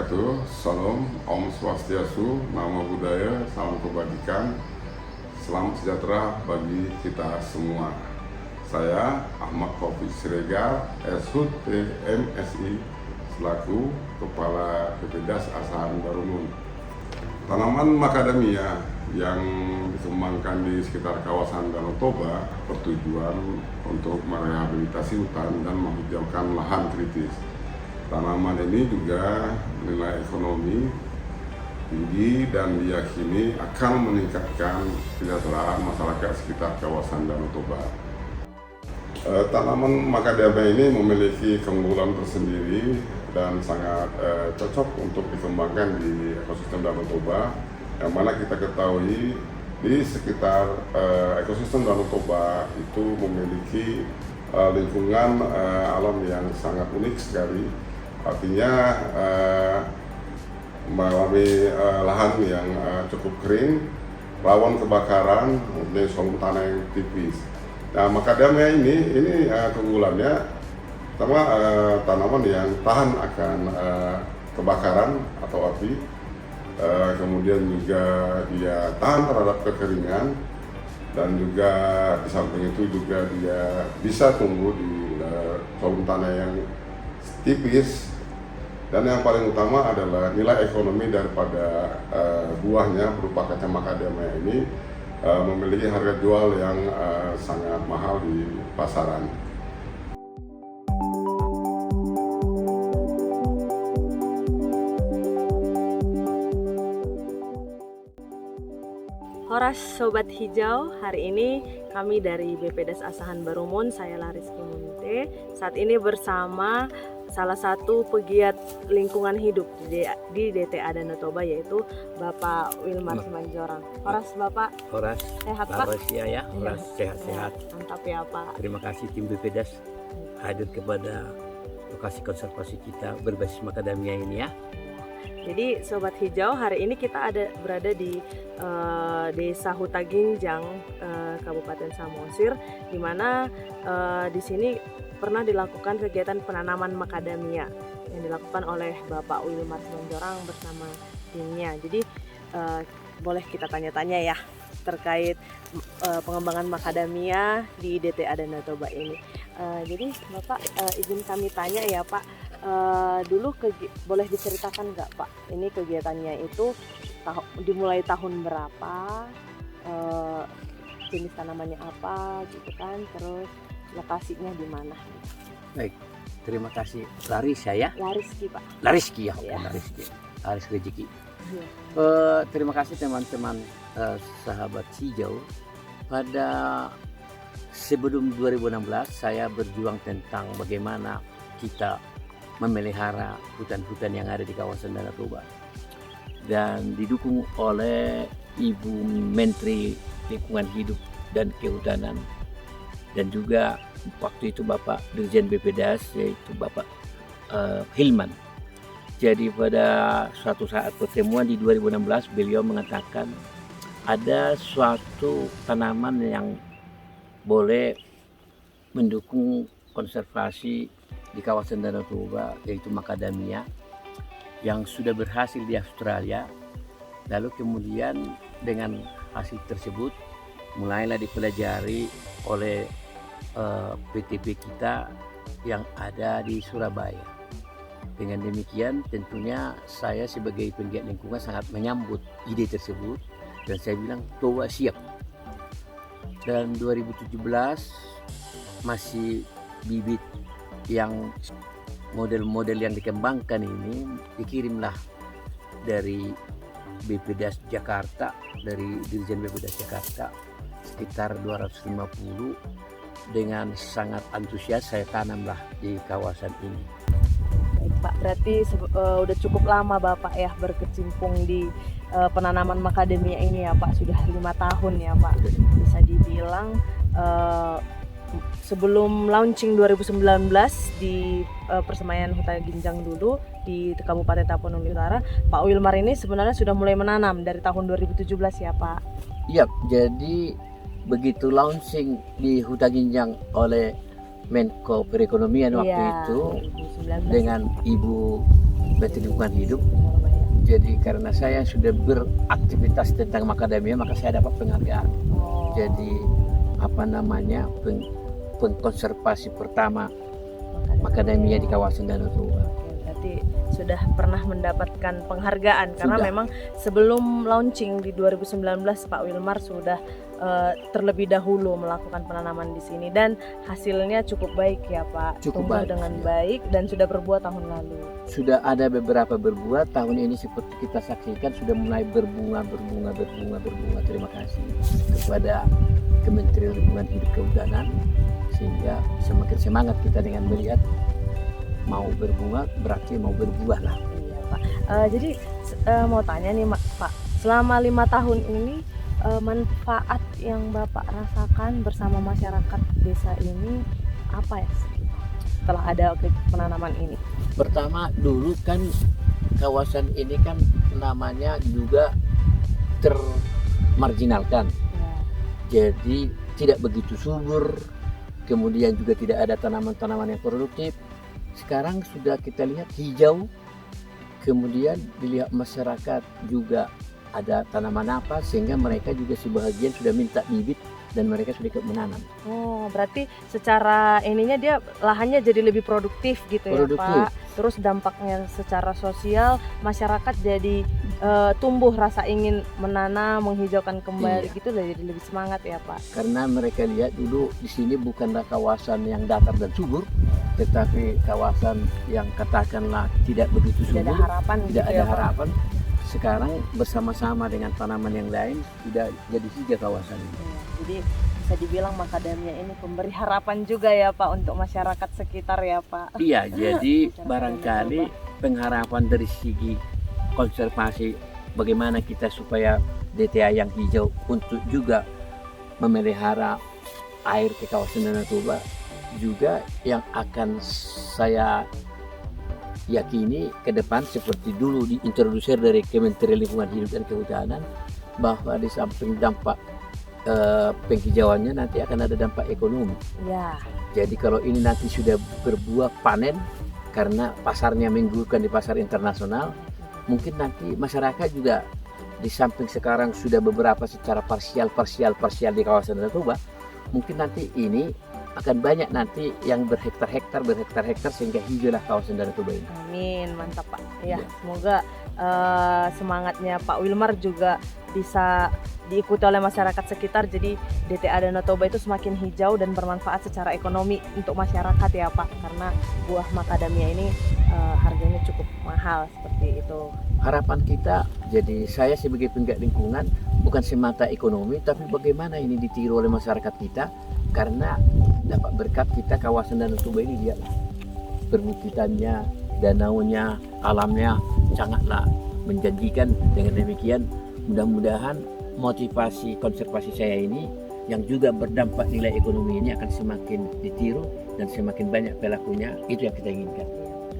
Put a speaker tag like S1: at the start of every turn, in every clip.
S1: wabarakatuh. Salam, Om Swastiastu, Namo Buddhaya, salam kebajikan, salam sejahtera bagi kita semua. Saya Ahmad Taufik Siregar, SHUT MSI, selaku Kepala BPDAS Asahan Barumun. Tanaman macadamia yang dikembangkan di sekitar kawasan Danau Toba bertujuan untuk merehabilitasi hutan dan menghijaukan lahan kritis. Tanaman ini juga nilai ekonomi tinggi dan diyakini akan meningkatkan kesejahteraan masyarakat sekitar kawasan Danau Toba. Tanaman macadamia ini memiliki keunggulan tersendiri dan sangat cocok untuk dikembangkan di ekosistem Danau Toba, yang mana kita ketahui di sekitar ekosistem Danau Toba itu memiliki lingkungan alam yang sangat unik sekali. Artinya mengalami lahan yang cukup kering, rawan kebakaran, mempunyai volume tanah yang tipis. Nah, macadamia ini keunggulannya pertama tanaman yang tahan akan kebakaran atau api, kemudian juga dia tahan terhadap kekeringan, dan juga di samping itu juga dia bisa tumbuh di volume tanah yang tipis, dan yang paling utama adalah nilai ekonomi daripada buahnya berupa kacang macadamia ini memiliki harga jual yang sangat mahal di pasaran.
S2: Horas Sobat Hijau, hari ini kami dari BPDAS Asahan Barumun, saya Lariski Munte, saat ini bersama salah satu pegiat lingkungan hidup di DTA Danau Toba, yaitu Bapak Wilmar Simanjorang. Horas Bapak,
S3: Horas,
S2: sehat Pak?
S3: Horas ya, Horas sehat-sehat.
S2: Mantap ya Pak.
S3: Terima kasih tim BPDAS hadir kepada lokasi konservasi kita berbasis macadamia ini ya.
S2: Jadi Sobat Hijau, hari ini kita berada di Desa Hutaginjang, Kabupaten Samosir, di mana di sini pernah dilakukan kegiatan penanaman macadamia yang dilakukan oleh Bapak Wilmar Simanjorang bersama timnya. Jadi boleh kita tanya-tanya ya terkait pengembangan macadamia di DTA Danau Toba ini. Jadi Bapak izin kami tanya ya Pak, dulu boleh diceritakan nggak Pak, ini kegiatannya itu dimulai tahun berapa, jenis tanamannya apa gitu kan, terus lokasinya di mana?
S3: Baik, terima kasih Larissa ya.
S2: Lariski Pak.
S3: Lariski ya,
S2: Ya.
S3: Laris Rezeki.
S2: Ya.
S3: Terima kasih teman-teman sahabat hijau. Pada sebelum 2016 saya berjuang tentang bagaimana kita memelihara hutan-hutan yang ada di kawasan Danau Toba, dan didukung oleh Ibu Menteri Lingkungan Hidup dan Kehutanan, dan juga waktu itu Bapak Dirjen BPDAS, yaitu Bapak Hilman. Jadi pada suatu saat pertemuan di 2016, beliau mengatakan ada suatu tanaman yang boleh mendukung konservasi di kawasan Danau Toba, yaitu macadamia, yang sudah berhasil di Australia. Lalu kemudian dengan hasil tersebut mulailah dipelajari oleh PTP kita yang ada di Surabaya. Dengan demikian tentunya saya sebagai penggiat lingkungan sangat menyambut ide tersebut, dan saya bilang Toba siap. Dan 2017 masih bibit yang model-model yang dikembangkan ini dikirimlah dari BPDAS Jakarta, dari Dirjen BPDAS Jakarta sekitar 250. Dengan sangat antusias saya tanamlah di kawasan ini.
S2: Baik Pak, berarti udah cukup lama Bapak ya berkecimpung di penanaman macadamia ini ya Pak, sudah 5 tahun ya Pak. Bisa dibilang sebelum launching 2019 di Persemaian Hutaginjang dulu di Kabupaten Tapanuli Utara, Pak Wilmar ini sebenarnya sudah mulai menanam dari tahun 2017 ya Pak?
S3: Iya, jadi begitu launching di Hutaginjang oleh Menko Perekonomian waktu itu
S2: 2019.
S3: dengan Ibu Menteri Lingkungan Hidup. Jadi karena saya sudah beraktivitas tentang macadamia, maka saya dapat penghargaan.
S2: Oh.
S3: Jadi apa namanya, pengkonservasi pertama macadamia di kawasan Danau Toba.
S2: Oke, berarti sudah pernah mendapatkan penghargaan karena
S3: Sudah.
S2: memang sebelum launching di 2019 Pak Wilmar sudah terlebih dahulu melakukan penanaman di sini dan hasilnya cukup baik ya Pak.
S3: Cukup
S2: Tumbuh
S3: baik,
S2: dengan
S3: ya.
S2: baik dan sudah berbuah tahun lalu.
S3: Sudah ada beberapa berbuah, tahun ini seperti kita saksikan sudah mulai berbunga. Terima kasih kepada Kementerian Lingkungan Hidup Kehutanan, sehingga semakin semangat kita dengan melihat mau berbunga berarti mau berbuah lah.
S2: Iya Pak. Jadi mau tanya nih Pak, selama 5 tahun ini manfaat yang Bapak rasakan bersama masyarakat desa ini apa ya setelah ada penanaman ini?
S3: Pertama dulu kan kawasan ini kan namanya juga termarginalkan, jadi tidak begitu subur, kemudian juga tidak ada tanaman-tanaman yang produktif. Sekarang sudah kita lihat hijau, kemudian dilihat masyarakat juga ada tanaman apa, sehingga mereka juga sebahagian sudah minta bibit dan mereka sudah ikut menanam.
S2: Oh, berarti secara ininya dia lahannya jadi lebih produktif gitu
S3: Produktif.
S2: ya Pak. Terus dampaknya secara sosial masyarakat jadi tumbuh rasa ingin menanam, menghijaukan kembali
S3: Iya.
S2: gitu jadi lebih semangat ya Pak.
S3: Karena mereka lihat dulu di sini bukanlah kawasan yang datar dan subur, tetapi kawasan yang katakanlah tidak begitu
S2: Tidak ada
S3: subur,
S2: harapan
S3: tidak
S2: gitu
S3: ada
S2: ya Pak.
S3: harapan. Sekarang bersama-sama dengan tanaman yang lain sudah jadi hijau kawasan ini.
S2: Iya, jadi bisa dibilang macadamia ini pemberi harapan juga ya Pak untuk masyarakat sekitar ya Pak.
S3: Iya, jadi
S2: Masyarakat
S3: barangkali pengharapan dari segi konservasi bagaimana kita supaya DTA yang hijau untuk juga memelihara air ke kawasan Danau Toba juga yang akan saya yakini ke depan seperti dulu diintrodusir dari Kementerian Lingkungan Hidup dan Kehutanan, bahwa di samping dampak penghijauannya nanti akan ada dampak ekonomi.
S2: Ya.
S3: Jadi kalau ini nanti sudah berbuah panen karena pasarnya menggiurkan di pasar internasional, mungkin nanti masyarakat juga di samping sekarang sudah beberapa secara parsial di kawasan Danau Toba, mungkin nanti ini akan banyak nanti yang berhektar-hektar sehingga hijaulah kawasan Danau Toba ini.
S2: Amin, mantap Pak. Ya,
S3: Ya.
S2: semoga semangatnya Pak Wilmar juga bisa diikuti oleh masyarakat sekitar. Jadi DTA Danau Toba itu semakin hijau dan bermanfaat secara ekonomi untuk masyarakat ya Pak. Karena buah macadamia ini harganya cukup mahal seperti itu.
S3: Harapan kita, jadi saya sebagai penggiat lingkungan bukan semata ekonomi, tapi bagaimana ini ditiru oleh masyarakat kita, karena dapat berkat kita kawasan Danau Toba ini lihatlah perbukitannya, danaunya, alamnya sangatlah menjanjikan. Dengan demikian mudah-mudahan motivasi konservasi saya ini yang juga berdampak nilai ekonomi ini akan semakin ditiru dan semakin banyak pelakunya. Itu yang kita inginkan.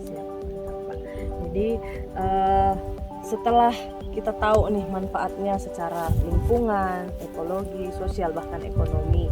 S2: Siap, mantap, Pak. Jadi setelah kita tahu nih manfaatnya secara lingkungan, ekologi, sosial, bahkan ekonomi.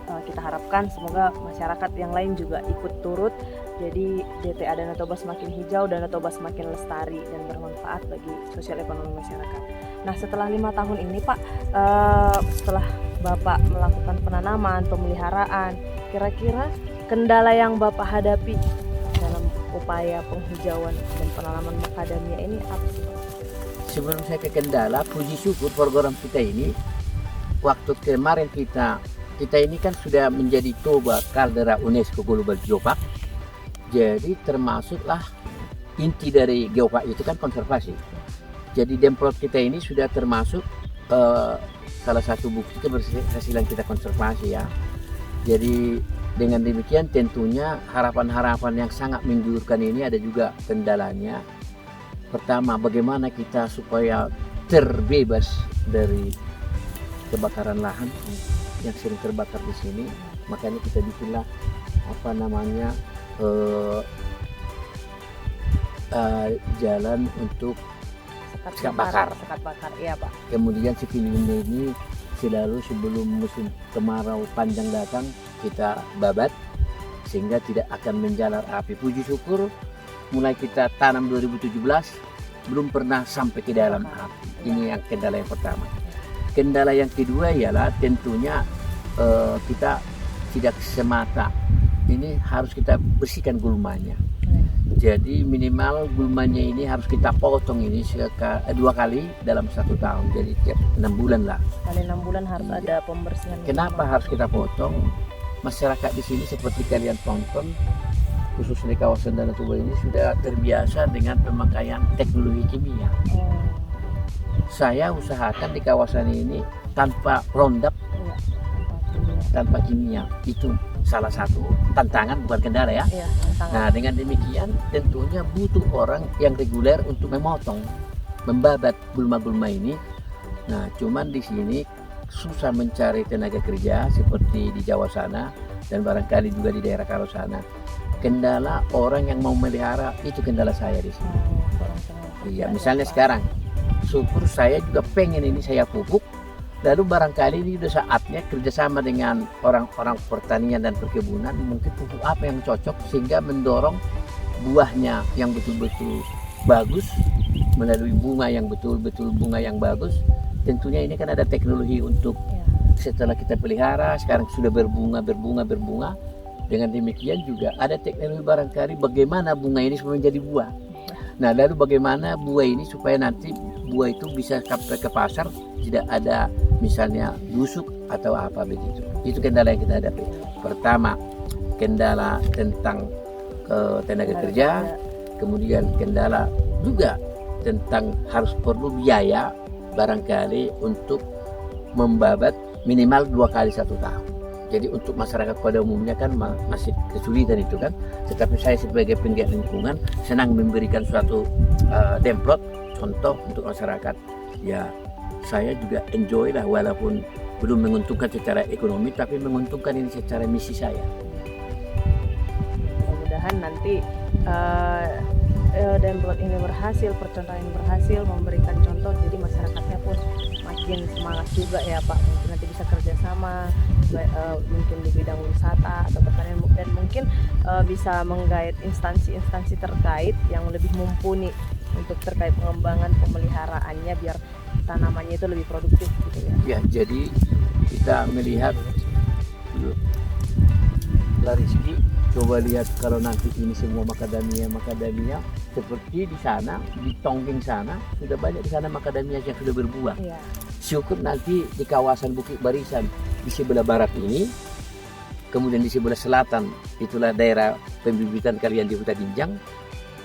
S2: Nah, kita harapkan semoga masyarakat yang lain juga ikut turut. Jadi DTA Danau Toba semakin hijau, Danau Toba semakin lestari dan bermanfaat bagi sosial ekonomi masyarakat. Nah, setelah 5 tahun ini Pak, setelah Bapak melakukan penanaman, pemeliharaan, kira-kira kendala yang Bapak hadapi dalam upaya penghijauan dan penanaman macadamia ini apa sih Pak?
S3: Sebelum saya ke kendala, puji syukur program kita ini, waktu kemarin kita ini kan sudah menjadi Toba Kaldera UNESCO Global Geopark. Jadi termasuklah inti dari geopark itu kan konservasi. Jadi demplot kita ini sudah termasuk salah satu bukti keberhasilan kita konservasi ya. Jadi dengan demikian tentunya harapan-harapan yang sangat menggiurkan ini ada juga kendalanya. Pertama, bagaimana kita supaya terbebas dari kebakaran lahan yang sering terbakar di sini. Makanya kita bikinlah jalan untuk sekat bakar.
S2: Sekat bakar, iya Pak.
S3: Kemudian sekeliling ini selalu sebelum musim kemarau panjang datang kita babat sehingga tidak akan menjalar api. Puji syukur mulai kita tanam 2017 belum pernah sampai ke dalam api. Ini yang kendala yang pertama. Kendala yang kedua ialah tentunya kita tidak semata ini harus kita bersihkan gulmanya. Jadi minimal gulmanya ini harus kita potong ini 2 kali dalam 1 tahun. Jadi tiap 6 bulan lah.
S2: Kali 6 bulan harus ada pembersihan.
S3: Kenapa harus kita potong? Masyarakat di sini seperti kalian tonton, khususnya di kawasan Danau Toba ini sudah terbiasa dengan pemakaian teknologi kimia. Saya usahakan di kawasan ini tanpa Roundup, tanpa kimia. Itu salah satu tantangan, bukan kendala ya.
S2: Iya,
S3: Nah, dengan demikian tentunya butuh orang yang reguler untuk memotong, membabat gulma-gulma ini. Nah, cuman di sini susah mencari tenaga kerja seperti di Jawa sana dan barangkali juga di daerah Karo sana. Kendala orang yang mau melihara itu kendala saya di sini. Iya, misalnya sekarang syukur saya juga pengen ini saya pupuk. Lalu barangkali ini sudah saatnya kerjasama dengan orang-orang pertanian dan perkebunan, mungkin pupuk apa yang cocok sehingga mendorong buahnya yang betul-betul bagus melalui bunga yang betul-betul bunga yang bagus. Tentunya ini kan ada teknologi untuk setelah kita pelihara sekarang sudah berbunga. Dengan demikian juga ada teknologi barangkali bagaimana bunga ini supaya menjadi buah. Nah, lalu bagaimana buah ini supaya nanti buah itu bisa sampai ke pasar tidak ada misalnya busuk atau apa begitu. Itu kendala yang kita hadapi. Pertama, kendala tentang tenaga kerja, kemudian kendala juga tentang harus perlu biaya barangkali untuk membabat minimal 2 kali 1 tahun. Jadi untuk masyarakat pada umumnya kan masih kesulitan itu kan. Tetapi saya sebagai penggiat lingkungan senang memberikan suatu demplot contoh untuk masyarakat. Ya saya juga enjoy lah walaupun belum menguntungkan secara ekonomi tapi menguntungkan ini secara misi saya.
S2: Mudah-mudahan nanti demplot ini berhasil, percontohan ini berhasil memberikan contoh, jadi masyarakatnya pun makin semangat juga ya Pak. Mungkin nanti bisa kerjasama mungkin di bidang wisata atau pertanian dan mungkin bisa menggait instansi-instansi terkait yang lebih mumpuni untuk terkait pengembangan pemeliharaannya biar tanamannya itu lebih produktif gitu ya.
S3: Ya, jadi kita melihat Rizky, coba lihat kalau nanti ini semua macadamia seperti di sana di Tonggeng sana sudah banyak di sana macadamia yang sudah berbuah.
S2: Iya.
S3: Syukur nanti di kawasan Bukit Barisan di sebelah barat ini, kemudian di sebelah selatan itulah daerah pembibitan kalian di Huta Ginjang.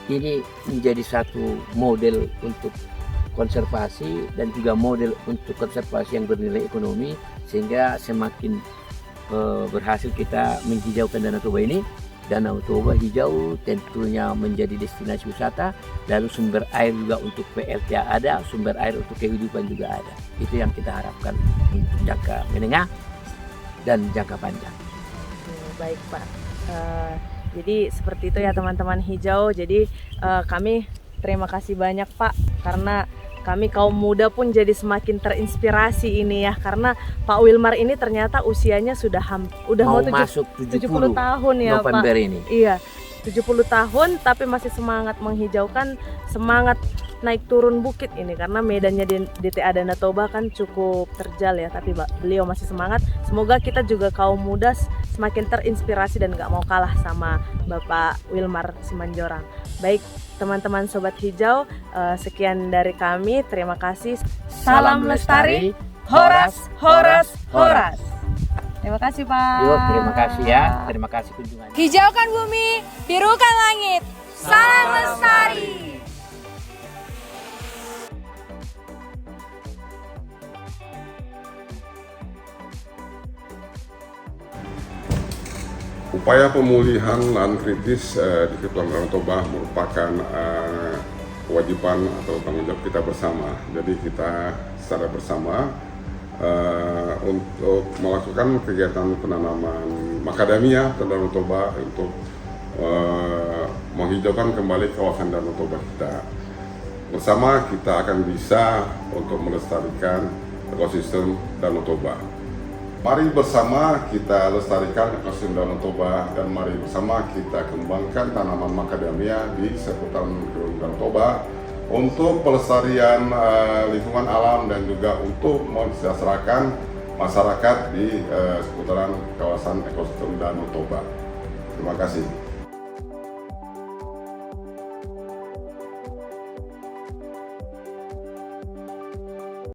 S3: Ini menjadi satu model untuk konservasi dan juga model untuk konservasi yang bernilai ekonomi sehingga semakin berhasil kita menghijaukan Danau Toba ini. Danau Toba hijau tentunya menjadi destinasi wisata, lalu sumber air juga untuk PLTA ada, sumber air untuk kehidupan juga ada. Itu yang kita harapkan untuk jangka menengah dan jangka panjang.
S2: Baik Pak, jadi seperti itu ya teman-teman hijau. Jadi kami terima kasih banyak Pak karena kami kaum muda pun jadi semakin terinspirasi ini ya, karena Pak Wilmar ini ternyata usianya sudah mau
S3: masuk
S2: 70 tahun ya
S3: November
S2: Pak.
S3: Ini.
S2: Iya, 70 tahun tapi masih semangat menghijaukan, semangat naik turun bukit ini karena medannya di DTA Danau Toba kan cukup terjal ya, tapi beliau masih semangat. Semoga kita juga kaum muda semakin terinspirasi dan gak mau kalah sama Bapak Wilmar Simanjorang. Baik teman-teman Sobat Hijau, sekian dari kami, terima kasih. Salam lestari, horas, horas, horas. Terima kasih Pak.
S3: Yuk, terima kasih ya, terima kasih kunjungannya.
S4: Hijaukan bumi, birukan langit. Salam lestari.
S1: Upaya pemulihan lahan kritis di Kepulauan Danau Toba merupakan kewajiban atau tanggung jawab kita bersama. Jadi kita secara bersama untuk melakukan kegiatan penanaman macadamia di Danau Toba untuk menghijaukan kembali kawasan Danau Toba kita. Bersama kita akan bisa untuk melestarikan ekosistem Danau Toba. Mari bersama kita lestarikan ekosistem Danau Toba dan mari bersama kita kembangkan tanaman macadamia di seputaran Danau Toba untuk pelestarian lingkungan alam dan juga untuk mensejahterakan masyarakat di seputaran kawasan ekosistem Danau Toba. Terima kasih.